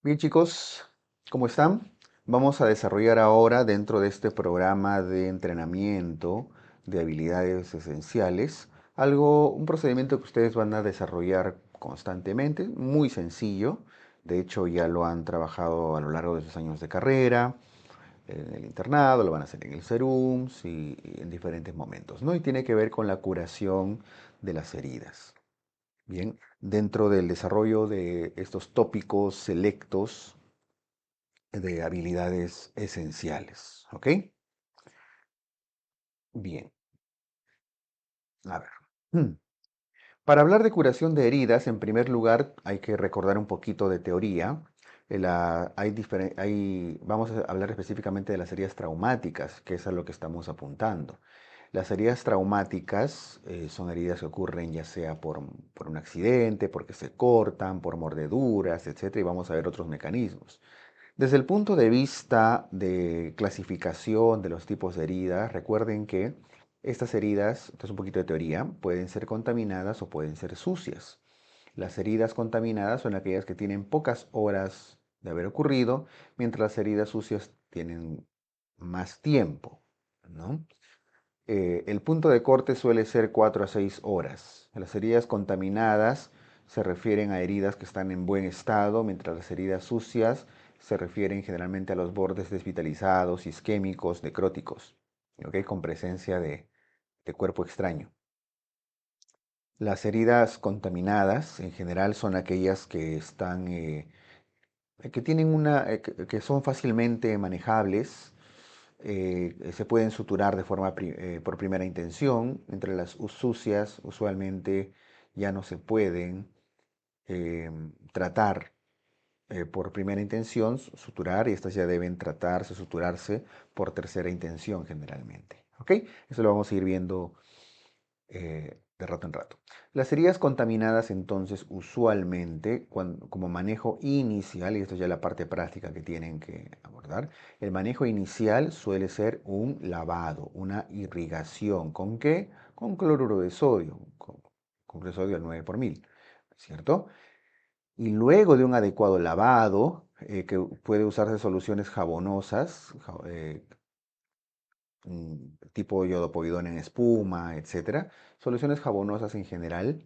Bien, chicos, ¿cómo están? Vamos a desarrollar ahora dentro de este programa de entrenamiento de habilidades esenciales un procedimiento que ustedes van a desarrollar constantemente, muy sencillo. De hecho, ya lo han trabajado a lo largo de sus años de carrera, en el internado, lo van a hacer en el SERUMS y en diferentes momentos, ¿no? Y tiene que ver con la curación de las heridas. Bien, dentro del desarrollo de estos tópicos selectos de habilidades esenciales. ¿Ok? Bien, a ver. Hmm. Para hablar de curación de heridas, en primer lugar hay que recordar un poquito de teoría. Vamos a hablar específicamente de las heridas traumáticas, que es a lo que estamos apuntando. Las heridas traumáticas son heridas que ocurren ya sea por un accidente, porque se cortan, por mordeduras, etcétera, y vamos a ver otros mecanismos. Desde el punto de vista de clasificación de los tipos de heridas, recuerden que estas heridas, esto es un poquito de teoría, pueden ser contaminadas o pueden ser sucias. Las heridas contaminadas son aquellas que tienen pocas horas de haber ocurrido, mientras las heridas sucias tienen más tiempo, ¿no? El punto de corte suele ser 4 a 6 horas. Las heridas contaminadas se refieren a heridas que están en buen estado, mientras las heridas sucias se refieren generalmente a los bordes desvitalizados, isquémicos, necróticos, ¿ok? Con presencia de cuerpo extraño. Las heridas contaminadas en general son aquellas que que tienen que son fácilmente manejables, se pueden suturar por primera intención. Entre las sucias usualmente ya no se pueden tratar por primera intención, suturar, y estas ya deben tratarse, suturarse por tercera intención generalmente. ¿Ok? Eso lo vamos a ir viendo de rato en rato. Las heridas contaminadas entonces usualmente, como manejo inicial, y esto es ya la parte práctica que tienen que abordar, el manejo inicial suele ser un lavado, una irrigación. ¿Con qué? Con cloruro de sodio, con cloruro de sodio al 9 por mil, ¿cierto? Y luego de un adecuado lavado, que puede usarse soluciones jabonosas, tipo yodopovidona en espuma, etcétera. Soluciones jabonosas en general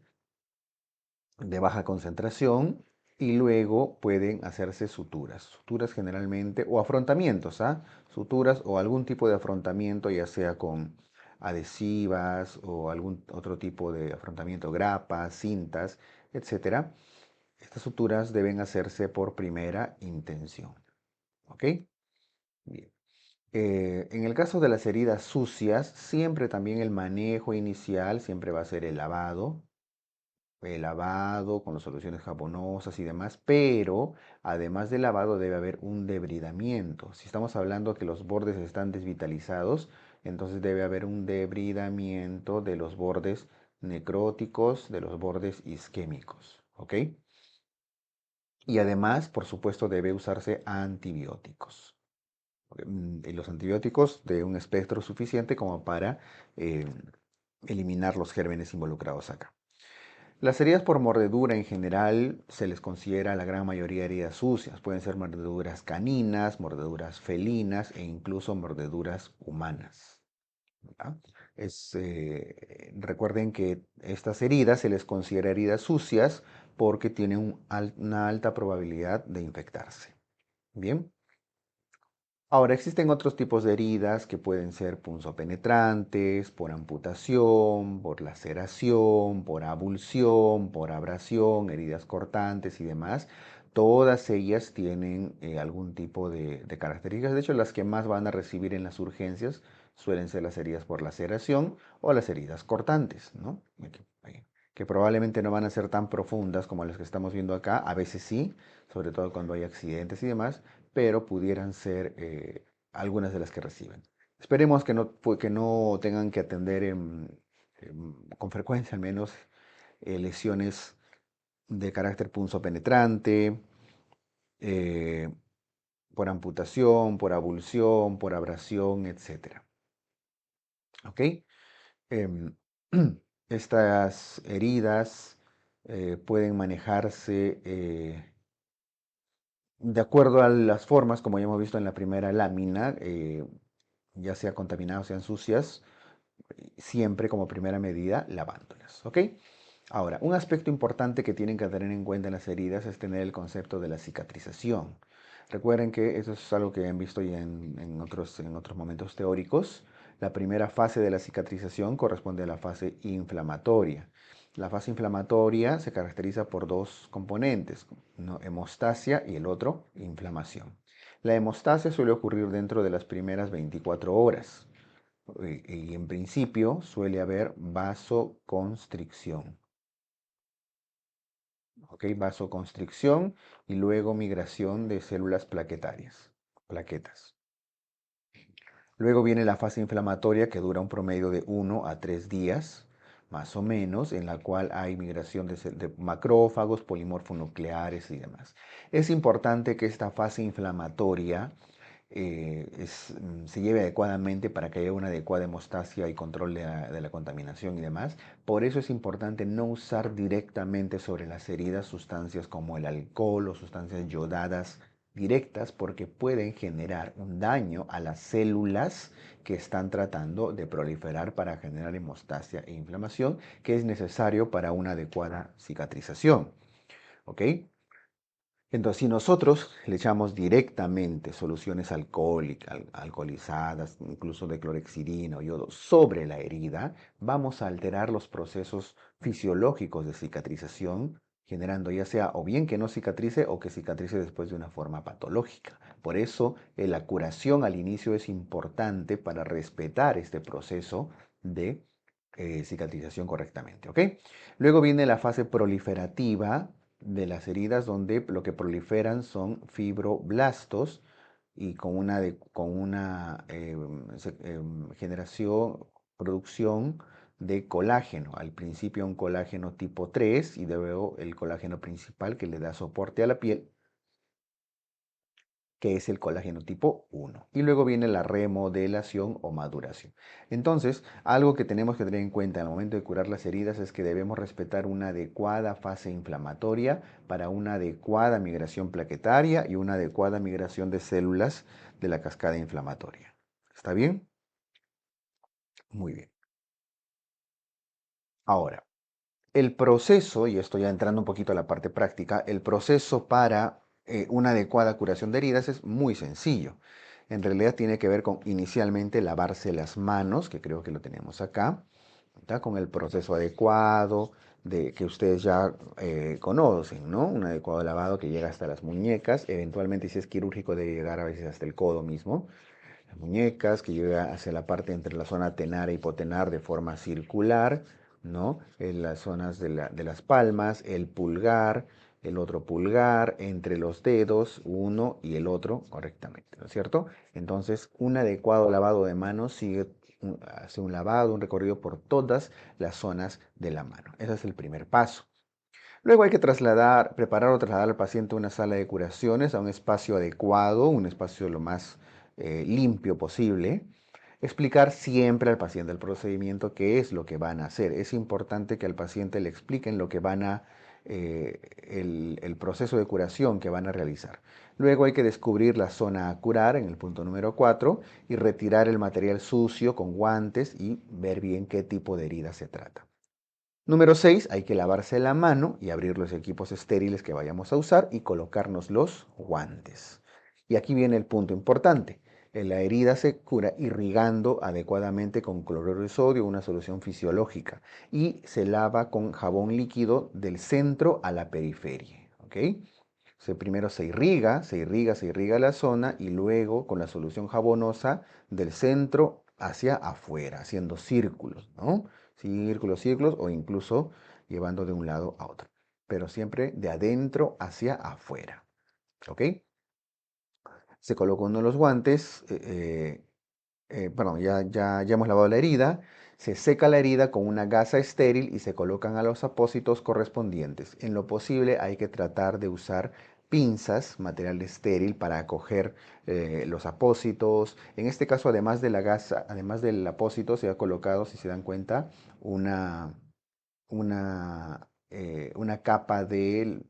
de baja concentración y luego pueden hacerse suturas. Suturas generalmente o afrontamientos, ¿ah? Suturas o algún tipo de afrontamiento, ya sea con adhesivas o algún otro tipo de afrontamiento, grapas, cintas, etcétera. Estas suturas deben hacerse por primera intención. ¿Ok? Bien. En el caso de las heridas sucias, siempre también el manejo inicial siempre va a ser el lavado con las soluciones jabonosas y demás, pero además del lavado debe haber un debridamiento. Si estamos hablando que los bordes están desvitalizados, entonces debe haber un debridamiento de los bordes necróticos, de los bordes isquémicos, ¿ok? Y además, por supuesto, debe usarse antibióticos. Y los antibióticos de un espectro suficiente como para eh, eliminar los gérmenes involucrados acá. Las heridas por mordedura en general se les considera la gran mayoría heridas sucias. Pueden ser mordeduras caninas, mordeduras felinas e incluso mordeduras humanas. ¿Ya? Recuerden que estas heridas se les considera heridas sucias porque tienen una alta probabilidad de infectarse. Bien. Ahora, existen otros tipos de heridas que pueden ser punzopenetrantes, por amputación, por laceración, por abulsión, por abrasión, heridas cortantes y demás. Todas ellas tienen algún tipo de características. De hecho, las que más van a recibir en las urgencias suelen ser las heridas por laceración o las heridas cortantes, ¿no? Que probablemente no van a ser tan profundas como las que estamos viendo acá. A veces sí, sobre todo cuando hay accidentes y demás, pero pudieran ser algunas de las que reciben. Esperemos que no tengan que atender con frecuencia al menos lesiones de carácter punzopenetrante, eh, por amputación, por abulsión, por abrasión, etcétera. ¿Ok? Em, estas heridas pueden manejarse De acuerdo a las formas, como ya hemos visto en la primera lámina, ya sea contaminadas o sean sucias, siempre como primera medida lavándolas, ¿ok? Ahora, un aspecto importante que tienen que tener en cuenta en las heridas es tener el concepto de la cicatrización. Recuerden que eso es algo que han visto ya en otros momentos teóricos. La primera fase de la cicatrización corresponde a la fase inflamatoria. La fase inflamatoria se caracteriza por dos componentes, ¿no? Hemostasia y el otro, inflamación. La hemostasia suele ocurrir dentro de las primeras 24 horas y en principio suele haber vasoconstricción. ¿Ok? Vasoconstricción y luego migración de células plaquetas. Luego viene la fase inflamatoria que dura un promedio de 1 a 3 días, más o menos, en la cual hay migración de macrófagos, polimorfonucleares y demás. Es importante que esta fase inflamatoria se lleve adecuadamente para que haya una adecuada hemostasia y control de la contaminación y demás. Por eso es importante no usar directamente sobre las heridas sustancias como el alcohol o sustancias yodadas directas porque pueden generar un daño a las células que están tratando de proliferar para generar hemostasia e inflamación que es necesario para una adecuada cicatrización. ¿Ok? Entonces, si nosotros le echamos directamente soluciones alcoholizadas, incluso de clorexidina o yodo, sobre la herida, vamos a alterar los procesos fisiológicos de cicatrización, generando ya sea o bien que no cicatrice o que cicatrice después de una forma patológica. Por eso, la curación al inicio es importante para respetar este proceso de cicatrización correctamente, ¿ok? Luego viene la fase proliferativa de las heridas donde lo que proliferan son fibroblastos y con una generación, producción de colágeno. Al principio un colágeno tipo 3 y luego el colágeno principal que le da soporte a la piel, que es el colágeno tipo 1. Y luego viene la remodelación o maduración. Entonces, algo que tenemos que tener en cuenta al momento de curar las heridas es que debemos respetar una adecuada fase inflamatoria para una adecuada migración plaquetaria y una adecuada migración de células de la cascada inflamatoria. ¿Está bien? Muy bien. Ahora, el proceso, y esto ya entrando un poquito a la parte práctica, el proceso para una adecuada curación de heridas es muy sencillo. En realidad tiene que ver con inicialmente lavarse las manos, que creo que lo tenemos acá, ¿está? Con el proceso adecuado de que ustedes ya conocen, ¿no? Un adecuado lavado que llega hasta las muñecas, eventualmente si es quirúrgico debe llegar a veces hasta el codo mismo, las muñecas, que llega hacia la parte entre la zona tenar e hipotenar de forma circular, ¿no? En las zonas de las palmas, el pulgar, el otro pulgar, entre los dedos, uno y el otro correctamente, ¿no es cierto? Entonces, un adecuado lavado de manos hace un lavado, un recorrido por todas las zonas de la mano. Ese es el primer paso. Luego hay que preparar o trasladar al paciente a una sala de curaciones, a un espacio adecuado, un espacio lo más limpio posible. Explicar siempre al paciente el procedimiento, qué es lo que van a hacer. Es importante que al paciente le expliquen lo que el proceso de curación que van a realizar. Luego hay que descubrir la zona a curar en el punto número 4 y retirar el material sucio con guantes y ver bien qué tipo de herida se trata. Número 6, hay que lavarse la mano y abrir los equipos estériles que vayamos a usar y colocarnos los guantes. Y aquí viene el punto importante. La herida se cura irrigando adecuadamente con cloruro de sodio, una solución fisiológica, y se lava con jabón líquido del centro a la periferia. ¿Ok? Primero se irriga la zona y luego con la solución jabonosa del centro hacia afuera, haciendo círculos, ¿no? Círculos, círculos o incluso llevando de un lado a otro, pero siempre de adentro hacia afuera, ¿ok? Se coloca uno de los guantes, perdón, ya hemos lavado la herida, se seca la herida con una gasa estéril y se colocan a los apósitos correspondientes. En lo posible hay que tratar de usar pinzas, material estéril para acoger los apósitos. En este caso, además de la gasa, además del apósito, se ha colocado, si se dan cuenta, una, una capa de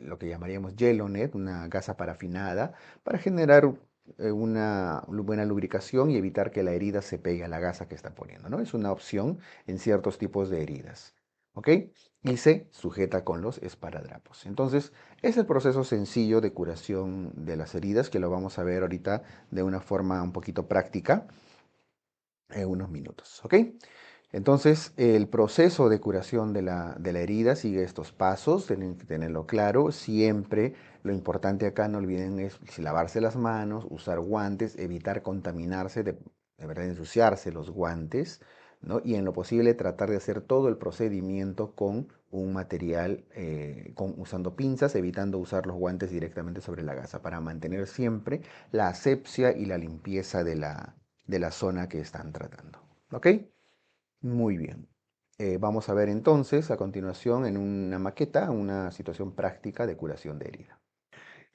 lo que llamaríamos Yelonet, una gasa parafinada, para generar una buena lubricación y evitar que la herida se pegue a la gasa que está poniendo, ¿no? Es una opción en ciertos tipos de heridas, ¿ok? Y se sujeta con los esparadrapos. Entonces, es el proceso sencillo de curación de las heridas que lo vamos a ver ahorita de una forma un poquito práctica en unos minutos, ¿ok? Entonces, el proceso de curación de la herida sigue estos pasos, tienen que tenerlo claro. Siempre lo importante acá, no olviden, es lavarse las manos, usar guantes, evitar contaminarse, de verdad ensuciarse los guantes, ¿no? Y en lo posible tratar de hacer todo el procedimiento con un material, usando pinzas, evitando usar los guantes directamente sobre la gasa, para mantener siempre la asepsia y la limpieza de la zona que están tratando. ¿Ok? Muy bien. Vamos a ver entonces a continuación en una maqueta una situación práctica de curación de herida.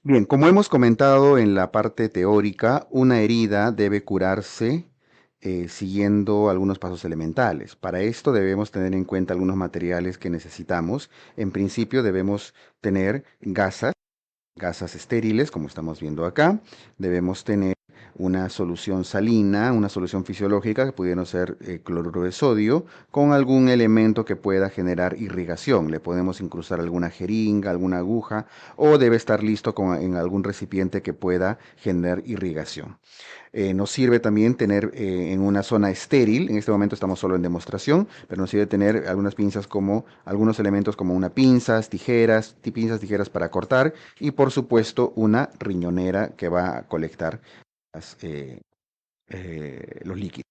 Bien, como hemos comentado en la parte teórica, una herida debe curarse siguiendo algunos pasos elementales. Para esto debemos tener en cuenta algunos materiales que necesitamos. En principio debemos tener gasas estériles, como estamos viendo acá. Debemos tener una solución salina, una solución fisiológica que pudiera ser cloruro de sodio, con algún elemento que pueda generar irrigación. Le podemos incrustar alguna jeringa, alguna aguja, o debe estar listo en algún recipiente que pueda generar irrigación. Nos sirve también tener en una zona estéril, en este momento estamos solo en demostración, pero nos sirve tener algunas pinzas como, algunos elementos como una pinzas, tijeras para cortar y por supuesto una riñonera que va a colectar las, los líquidos.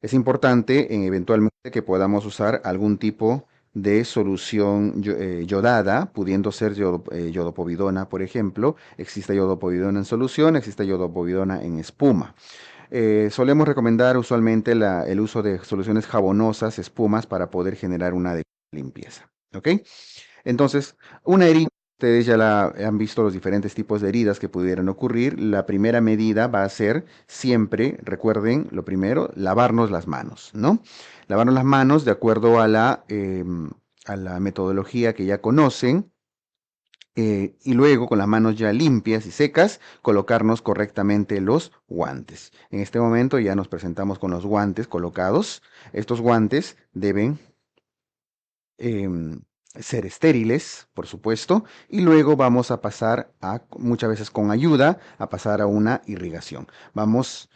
Es importante eventualmente que podamos usar algún tipo de solución yodada, pudiendo ser yodopovidona, por ejemplo. Existe yodopovidona en solución, existe yodopovidona en espuma. Solemos recomendar usualmente el uso de soluciones jabonosas, espumas, para poder generar una adecuada limpieza. ¿Ok? Entonces, una herida, ustedes ya han visto los diferentes tipos de heridas que pudieran ocurrir. La primera medida va a ser siempre, recuerden, lo primero, lavarnos las manos, ¿no? Lavarnos las manos de acuerdo a la metodología que ya conocen. Y luego, con las manos ya limpias y secas, colocarnos correctamente los guantes. En este momento ya nos presentamos con los guantes colocados. Estos guantes deben em, ser estériles, por supuesto, y luego vamos a pasar muchas veces con ayuda, a pasar a una irrigación. Vamos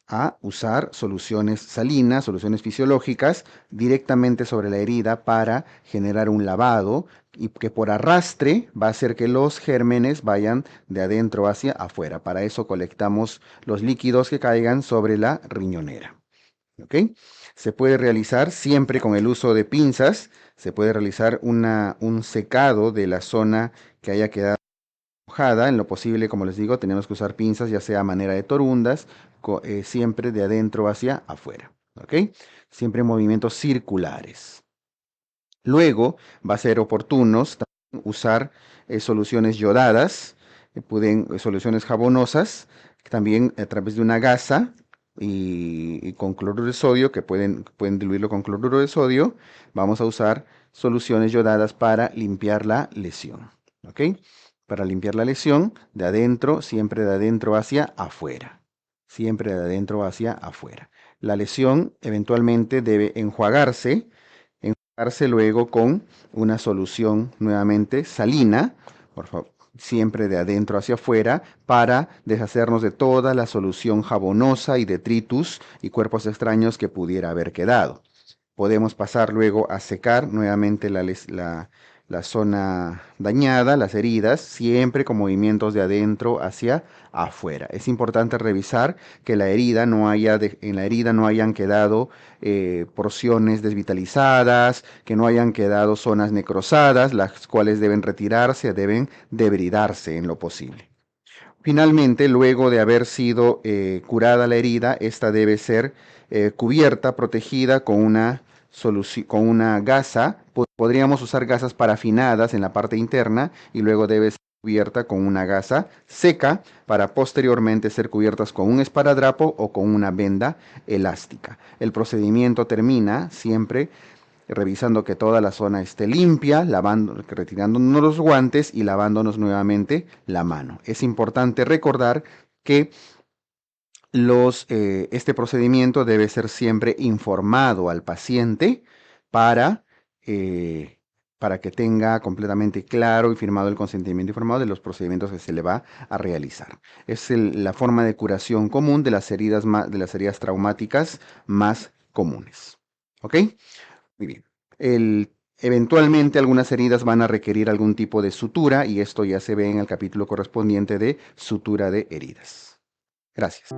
a usar soluciones salinas, soluciones fisiológicas, directamente sobre la herida para generar un lavado y que por arrastre va a hacer que los gérmenes vayan de adentro hacia afuera. Para eso colectamos los líquidos que caigan sobre la riñonera. ¿Ok? Se puede realizar siempre con el uso de pinzas, se puede realizar un secado de la zona que haya quedado mojada. En lo posible, como les digo, tenemos que usar pinzas, ya sea a manera de torundas, siempre de adentro hacia afuera. ¿Ok? Siempre en movimientos circulares. Luego va a ser oportuno también usar soluciones yodadas, soluciones jabonosas, también a través de una gasa y con cloruro de sodio, que pueden diluirlo con cloruro de sodio. Vamos a usar soluciones yodadas para limpiar la lesión. ¿Ok? Para limpiar la lesión de adentro, siempre de adentro hacia afuera. Siempre de adentro hacia afuera. La lesión eventualmente debe enjuagarse luego con una solución nuevamente salina, por favor, siempre de adentro hacia afuera, para deshacernos de toda la solución jabonosa y detritus y cuerpos extraños que pudiera haber quedado. Podemos pasar luego a secar nuevamente la zona dañada, las heridas, siempre con movimientos de adentro hacia afuera. Es importante revisar que en la herida no hayan quedado porciones desvitalizadas, que no hayan quedado zonas necrosadas, las cuales deben retirarse, deben debridarse en lo posible. Finalmente, luego de haber sido curada la herida, esta debe ser cubierta, protegida con una gasa. Podríamos usar gasas parafinadas en la parte interna y luego debe ser cubierta con una gasa seca para posteriormente ser cubiertas con un esparadrapo o con una venda elástica. El procedimiento termina siempre revisando que toda la zona esté limpia, retirándonos los guantes y lavándonos nuevamente la mano. Es importante recordar que este procedimiento debe ser siempre informado al paciente para, eh, para que tenga completamente claro y firmado el consentimiento informado de los procedimientos que se le va a realizar. Es la forma de curación común de las heridas, de las heridas traumáticas más comunes. ¿Ok? Muy bien. Eventualmente algunas heridas van a requerir algún tipo de sutura y esto ya se ve en el capítulo correspondiente de sutura de heridas. Gracias.